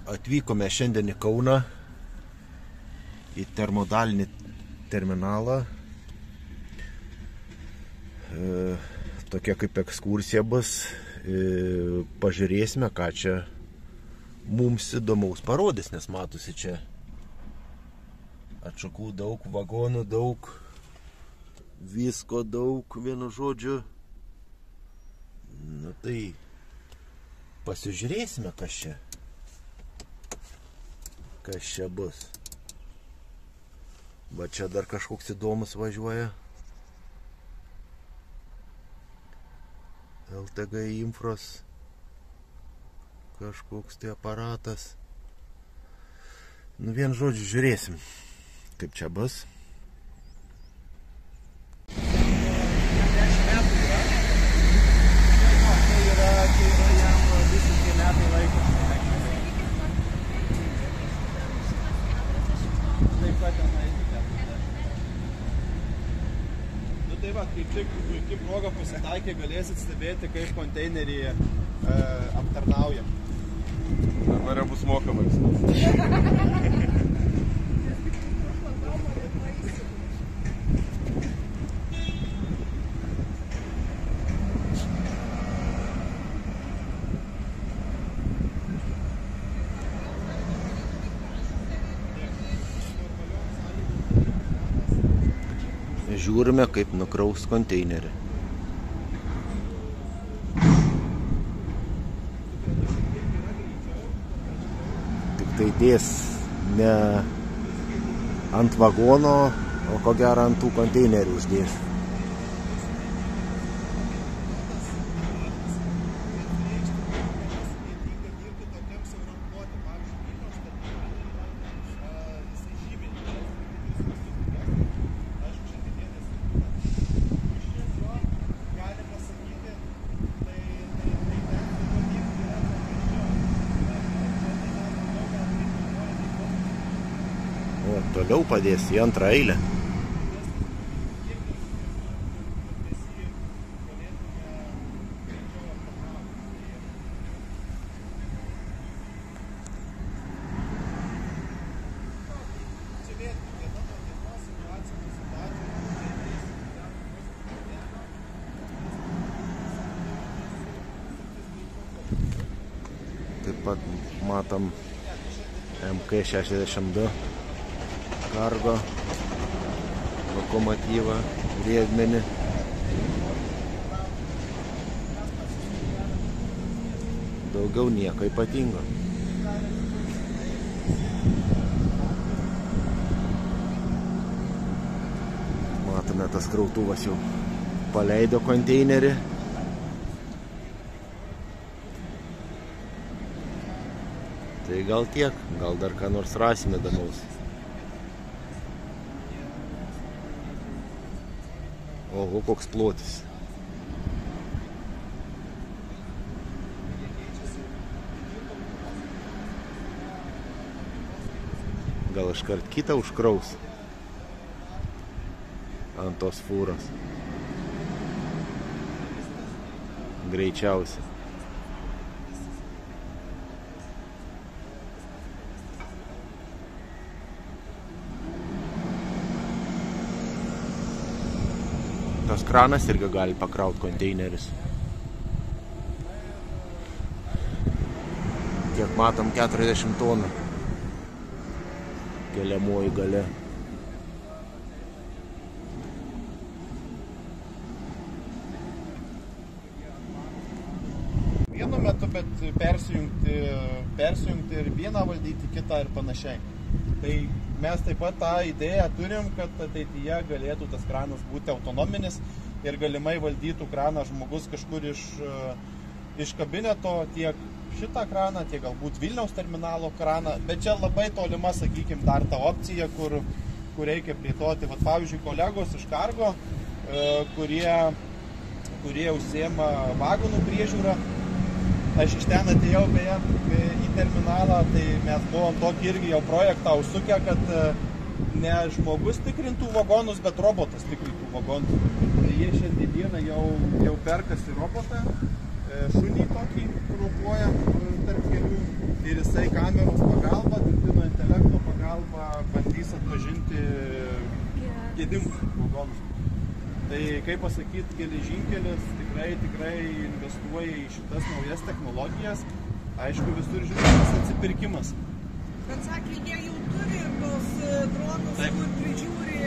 Atvykome šiandien į Kauną, į termodalinį terminalą. Tokia kaip ekskursija bus. Pažiūrėsime, ką čia mums įdomaus parodys, nes matosi čia atšakų daug, vagonų daug, visko daug, vienu žodžiu. Na tai pasižiūrėsime, kas čia bus. Va čia dar kažkoks įdomus važiuoja. LTG Infros kažkoks tai aparatas. Nu vien žodžiu žiūrėsim, kaip čia bus. Tai va, kaip tik puikiai proga pasitaikė, galėsit stebėti, kaip konteinerį aptarnauja. Dabar jau bus mokamas. Žiūrime, kaip nukraus konteinerį. Tik tai dės ne ant vagono, o ko gero ant tų konteinerių uždės. Toliau padės į antrą eilę. Taip pat matom MK62 kargo lokomotyvą, riedmenį. Daugiau nieko ypatingo. Matome, tas krautuvas jau paleido konteinerį. Tai gal tiek, gal dar ką nors rasime įdomaus. Oho, koks plotis. Gal iškart kitą užkraus ant tos fūros. Greičiausiai. Tas kranas irgi gali pakrauti konteinerius. Kiek matom, 40 tonų keliamoji gale. Vienu metu, bet persijungti ir vieną valdyti, kitą ir panašiai. Tai mes taip pat tą idėją turim, kad ateityje galėtų tas kranas būti autonominis ir galimai valdytų kraną žmogus kažkur iš kabineto, tiek šitą kraną, tiek galbūt Vilniaus terminalo kraną, bet čia labai tolima, sakykime, dar ta opcija, kur reikia plėtoti. Vat, pavyzdžiui, kolegos iš kargo, kurie užsiema vagonų priežiūrą. Aš iš ten atėjau beje į terminalą, tai mes buvom tokį irgi jau projektą užsukę, kad ne žmogus tikrintų vagonus, bet robotas tikrintų vagonus. Tai jie šiandieną jau perkasi robotą, šunį tokį, kur rokuoja tarp kelių ir jisai jisai kameros pagalba, dirbtinio intelekto pagalba bandys atpažinti gedimus vagonus. Tai kaip pasakyti, geležinkelis tikrai investuoja į šitas naujas technologijas. Aišku, visur žinomas atsipirkimas. Bet sakė, jie jau turi tos dronus, kur prižiūri